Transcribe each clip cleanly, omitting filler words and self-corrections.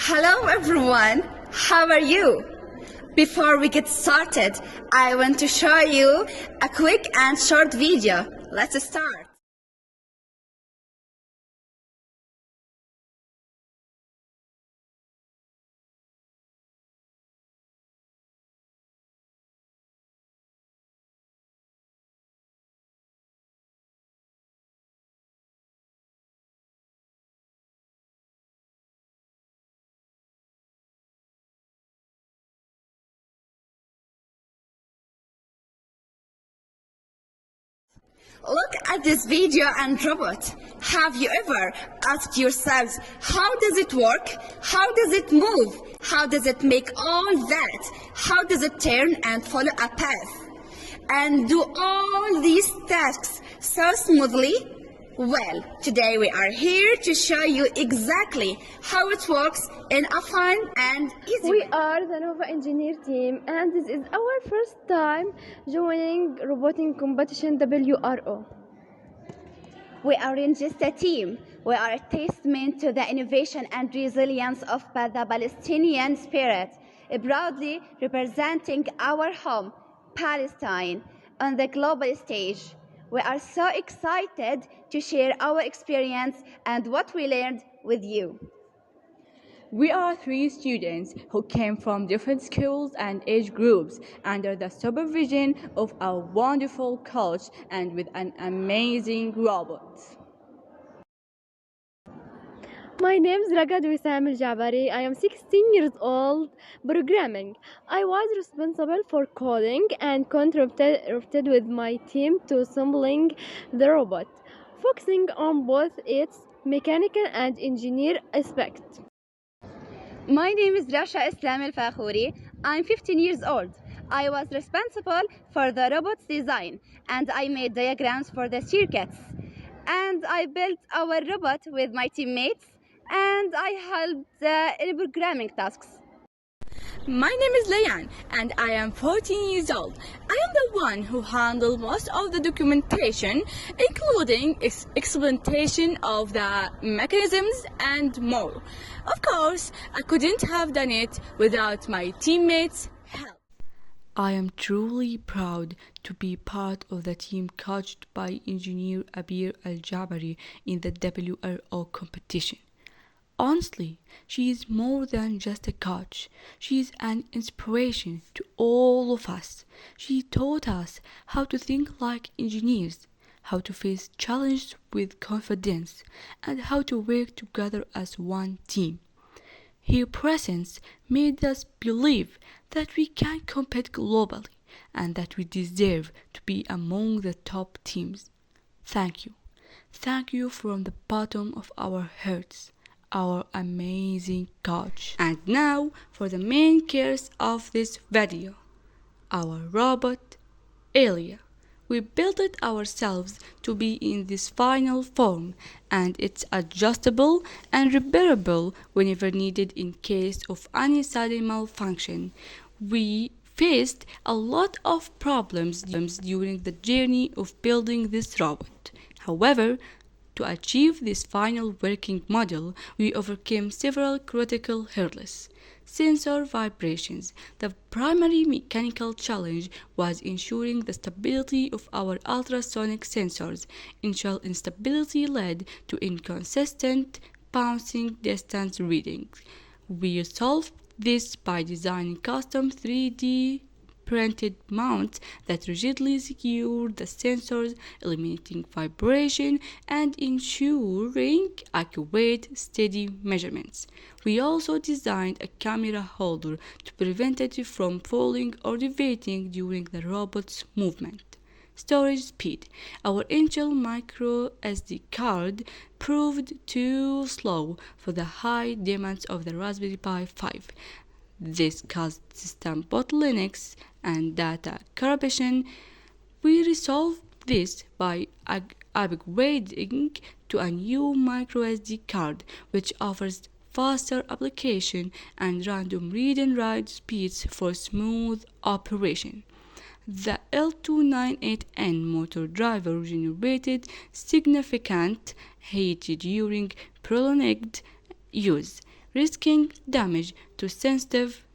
Hello everyone, how are you? Before we get started, I want to show you a quick and short video. Let's start. Look at this video and robot. Have you ever asked yourselves, how does it work? How does it move? How does it make all that? How does it turn and follow a path? And do all these tasks so smoothly? Well, today we are here to show you exactly how it works in a fun and easy We way. are the Nova Engineer team, and this is our first time joining roboting competition WRO. We aren't just a team. We are a testament to the innovation and resilience of the Palestinian spirit, proudly representing our home, Palestine, on the global stage. We are so excited to share our experience and what we learned with you. We are 3 students who came from different schools and age groups under the supervision of a wonderful coach and with an amazing robot. My name is Ragad Wissam Al Jabari. I am 16 years old, programming. I was responsible for coding and contributed with my team to assembling the robot, focusing on both its mechanical and engineer aspects. My name is Rasha Islam Al Fakhouri. I'm 15 years old. I was responsible for the robot's design and I made diagrams for the circuits. And I built our robot with my teammates and I helped in programming tasks. My name is Layan and I am 14 years old. I am the one who handled most of the documentation, including explanation of the mechanisms and more. Of course, I couldn't have done it without my teammates' help. I am truly proud to be part of the team coached by engineer Abir Al-Jabari in the WRO competition. Honestly, she is more than just a coach. She is an inspiration to all of us. She taught us how to think like engineers, how to face challenges with confidence, and how to work together as one team. Her presence made us believe that we can compete globally and that we deserve to be among the top teams. Thank you. Thank you from the bottom of our hearts, our amazing coach. And now for the main character of this video, our robot, Elia. We built it ourselves to be in this final form, and it's adjustable and repairable whenever needed in case of any sudden malfunction. We faced a lot of problems during the journey of building this robot. However, to achieve this final working model, we overcame several critical hurdles. Sensor vibrations. The primary mechanical challenge was ensuring the stability of our ultrasonic sensors. Initial instability led to inconsistent bouncing distance readings. We solved this by designing custom 3D printed mounts that rigidly secure the sensors, eliminating vibration and ensuring accurate, steady measurements. We also designed a camera holder to prevent it from falling or deviating during the robot's movement. Storage speed. Our Intel micro SD card proved too slow for the high demands of the Raspberry Pi 5. This caused system bottlenecks and data corruption. We resolved this by upgrading to a new microSD card which offers faster application and random read and write speeds for smooth operation. The L298N motor driver generated significant heat during prolonged use, risking damage to sensitive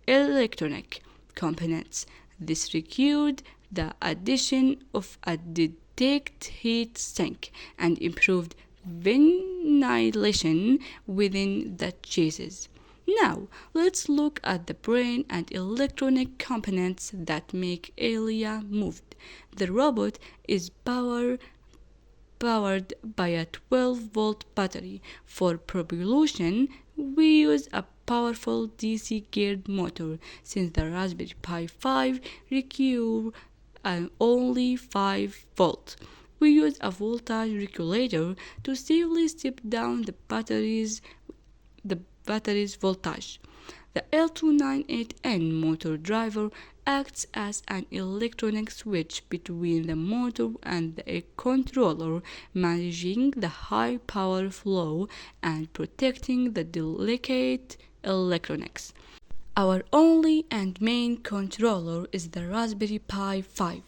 electronic components. This required the addition of a detect heat sink and improved ventilation within the chassis. Now, let's look at the brain and electronic components that make Elia move. The robot is powered by a 12-volt battery. For propulsion, we use a powerful DC geared motor, since the Raspberry Pi 5 requires only 5 volts. We use a voltage regulator to safely step down the battery's voltage. The L298N motor driver acts as an electronic switch between the motor and the controller, managing the high power flow and protecting the delicate electronics. Our only and main controller is the Raspberry Pi 5.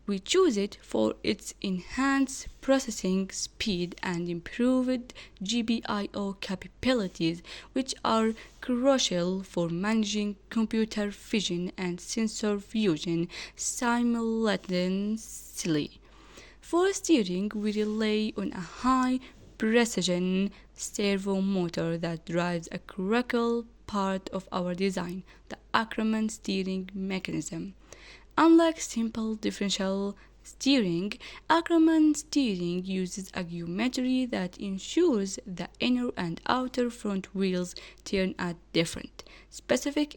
We choose it for its enhanced processing speed and improved GPIO capabilities, which are crucial for managing computer vision and sensor fusion simultaneously. For steering, we rely on a high precision servo motor that drives a critical part of our design, the Ackermann steering mechanism. Unlike simple differential steering, Ackermann steering uses a geometry that ensures the inner and outer front wheels turn at different specific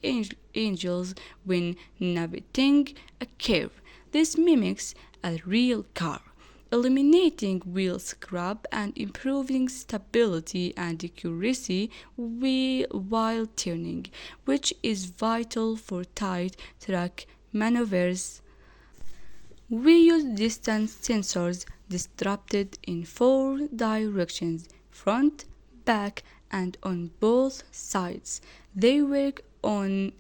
angles when navigating a curve. This mimics a real car, eliminating wheel scrub and improving stability and accuracy while turning, which is vital for tight track maneuvers. We use distance sensors distributed in 4 directions: front, back, and on both sides. They work on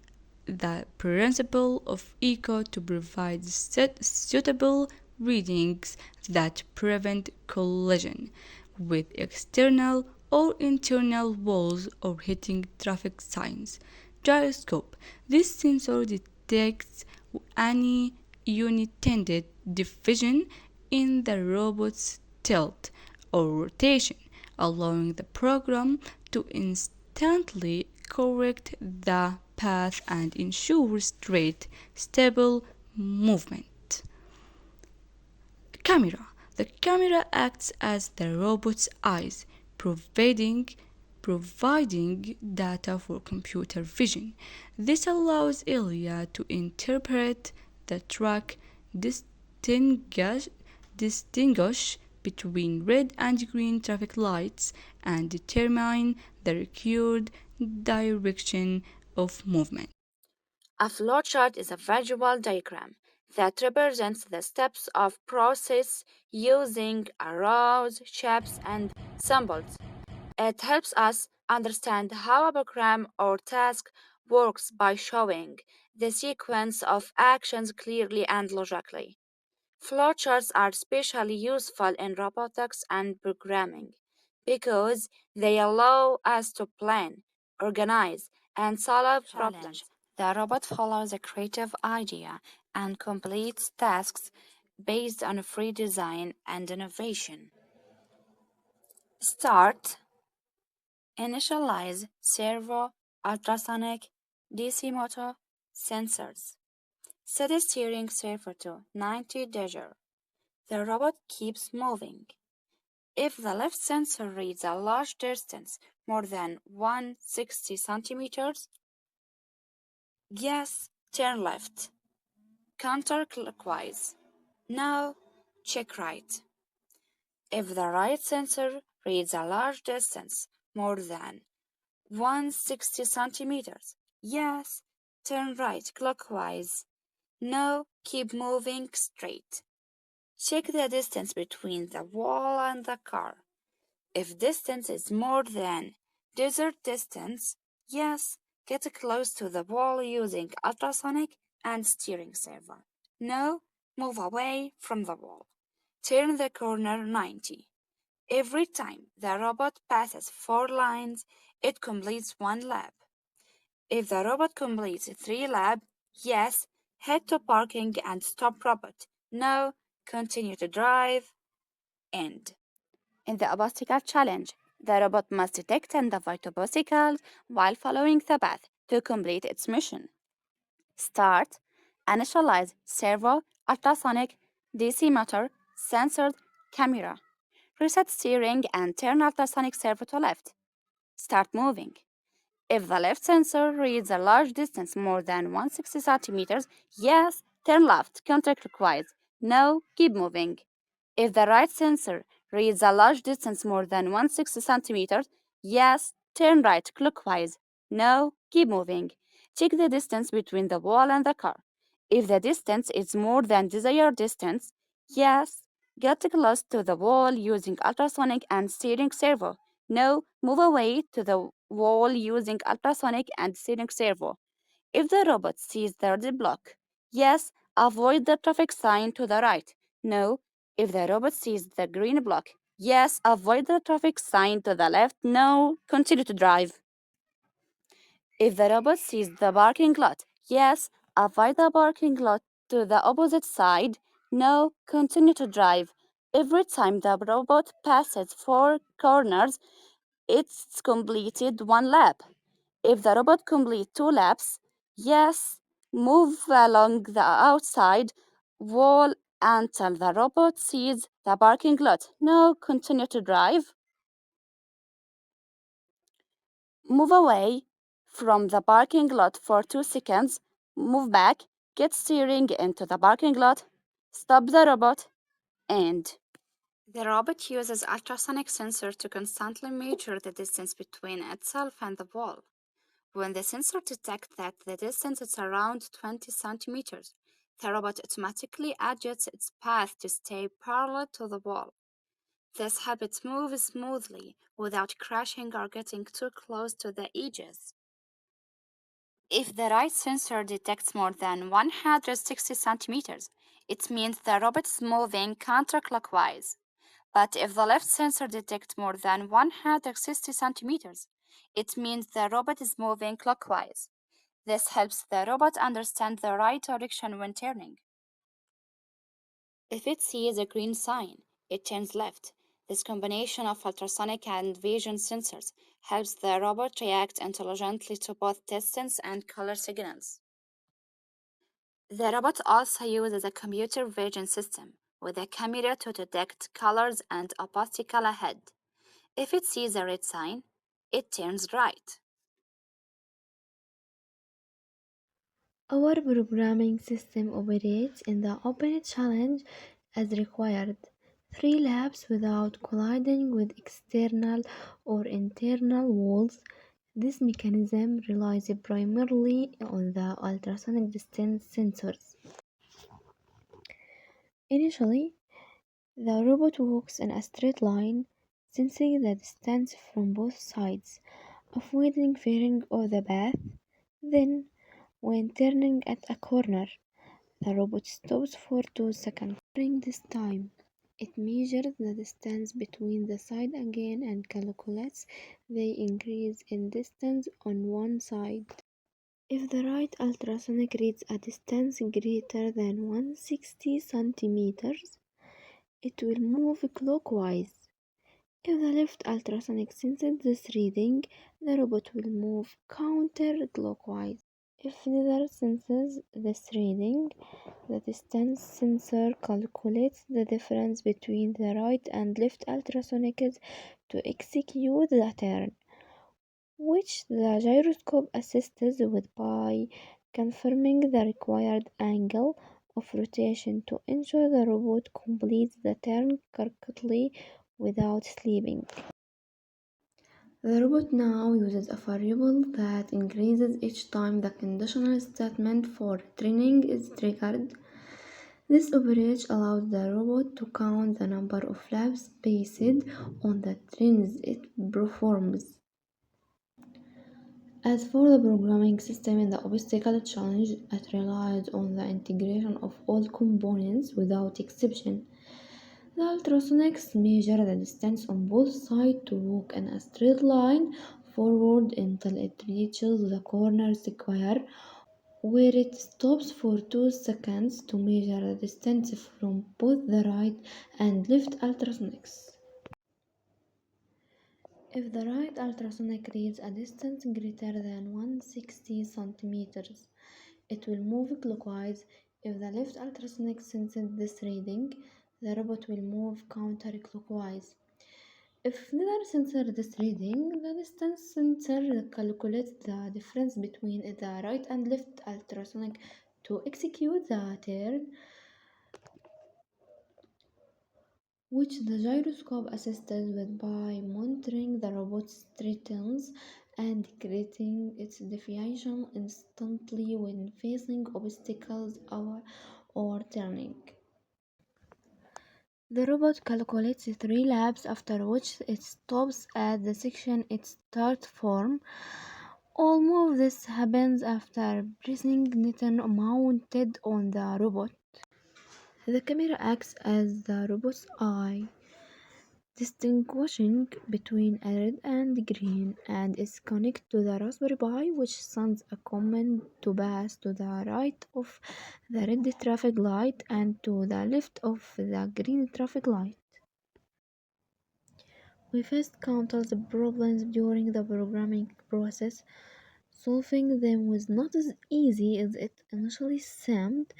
the principle of echo to provide suitable readings that prevent collision with external or internal walls or hitting traffic signs. Gyroscope. This sensor detects any unintended division in the robot's tilt or rotation, allowing the program to instantly correct the path and ensure straight, stable movement. Camera. The camera acts as the robot's eyes, providing data for computer vision. This allows Elia to interpret the track, distinguish between red and green traffic lights, and determine the required direction of movement. A flowchart is a visual diagram that represents the steps of process using arrows, shapes, and symbols. It helps us understand how a program or task works by showing the sequence of actions clearly and logically. Flowcharts are especially useful in robotics and programming because they allow us to plan, organize, and solve problems. The robot follows a creative idea and completes tasks based on free design and innovation. Start, initialize servo, ultrasonic, DC motor, sensors. Set the steering servo to 90 degrees. The robot keeps moving. If the left sensor reads a large distance, more than 160 centimeters, yes, turn left. Counterclockwise. Now, check right. If the right sensor reads a large distance, more than 160 centimeters, yes, turn right clockwise. Now, keep moving straight. Check the distance between the wall and the car. If distance is more than desired distance, yes, get close to the wall using ultrasonic and steering servo. No, move away from the wall. Turn the corner 90. Every time the robot passes 4 lines, it completes 1 lap. If the robot completes 3 laps, yes, head to parking and stop robot. No, continue to drive. End. In the obstacle challenge, the robot must detect and avoid obstacles while following the path to complete its mission. Start, initialize servo, ultrasonic, DC motor, sensor, camera. Reset steering and turn ultrasonic servo to left. Start moving. If the left sensor reads a large distance more than 160 centimeters, yes, turn left counterclockwise. No, keep moving. If the right sensor reads a large distance more than 160 centimeters, yes, turn right clockwise. No, keep moving. Check the distance between the wall and the car. If the distance is more than desired distance, yes, get close to the wall using ultrasonic and steering servo. No, move away to the wall using ultrasonic and steering servo. If the robot sees the red block, yes, avoid the traffic sign to the right. No, if the robot sees the green block, yes, avoid the traffic sign to the left. No, continue to drive. If the robot sees the parking lot, yes, avoid the parking lot to the opposite side. No, continue to drive. Every time the robot passes 4 corners, it's completed 1 lap. If the robot completes 2 laps, yes, move along the outside wall until the robot sees the parking lot. No, continue to drive. Move away from the parking lot for 2 seconds. Move back, get steering into the parking lot, stop the robot, and the robot uses ultrasonic sensor to constantly measure the distance between itself and the wall. When the sensor detects that the distance is around 20 centimeters, the robot automatically adjusts its path to stay parallel to the wall. This helps it move smoothly without crashing or getting too close to the edges. If the right sensor detects more than 160 centimeters, it means the robot is moving counterclockwise. But if the left sensor detects more than 160 centimeters, it means the robot is moving clockwise. This helps the robot understand the right direction when turning. If it sees a green sign, it turns left. This combination of ultrasonic and vision sensors helps the robot react intelligently to both distance and color signals. The robot also uses a computer vision system with a camera to detect colors and obstacles ahead. If it sees a red sign, it turns right. Our programming system operates in the open challenge as required. 3 laps without colliding with external or internal walls. This mechanism relies primarily on the ultrasonic distance sensors. Initially, the robot walks in a straight line, sensing the distance from both sides, avoiding veering off the path. Then, when turning at a corner, the robot stops for 2 seconds. During this time, it measures the distance between the sides again and calculates the increase in distance on one side. If the right ultrasonic reads a distance greater than 160 centimeters, it will move clockwise. If the left ultrasonic senses this reading, the robot will move counterclockwise. If neither senses this reading, the distance sensor calculates the difference between the right and left ultrasonics to execute the turn, which the gyroscope assists with by confirming the required angle of rotation to ensure the robot completes the turn correctly without slipping. The robot now uses a variable that increases each time the conditional statement for training is triggered. This approach allows the robot to count the number of laps based on the trains it performs. As for the programming system in the obstacle challenge, it relies on the integration of all components without exception. The ultrasonics measure the distance on both sides to walk in a straight line forward until it reaches the corner square, where it stops for 2 seconds to measure the distance from both the right and left ultrasonics. If the right ultrasonic reads a distance greater than 160 centimeters, it will move clockwise. If the left ultrasonic senses this reading, the robot will move counterclockwise. If neither sensor this reading, the distance sensor calculates the difference between the right and left ultrasonic to execute the turn, which the gyroscope assists with by monitoring the robot's straightness and correcting its deviation instantly when facing obstacles or turning. The robot calculates 3 laps, after which it stops at the section it started from. All of this happens after pressing button mounted on the robot. The camera acts as the robot's eye, distinguishing between red and green, and is connected to the Raspberry Pi, which sends a command to pass to the right of the red traffic light and to the left of the green traffic light. We faced countless problems during the programming process. Solving them was not as easy as it initially seemed,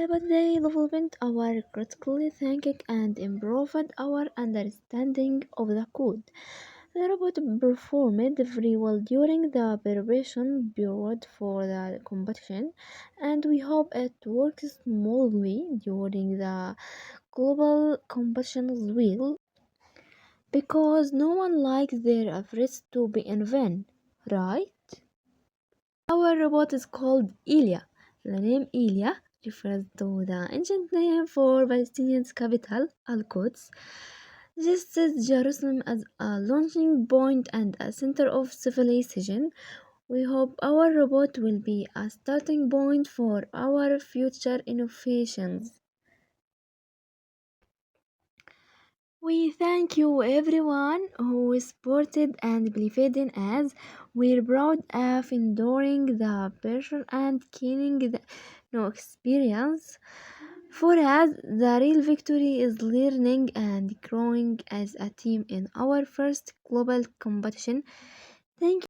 but they developed our critical thinking and improved our understanding of the code. The robot performed very well during the preparation period for the competition, and we hope it works smoothly during the global competition as well, because no one likes their efforts to be in vain, right? Our robot is called Elia. The name Elia refers to the ancient name for Palestinian's capital, Al-Quds. This is Jerusalem as a launching point and a center of civilization. We hope our robot will be a starting point for our future innovations. We thank you everyone who supported and believed in us. We're proud of enduring the pressure and killing the no experience. For us, the real victory is learning and growing as a team in our first global competition. Thank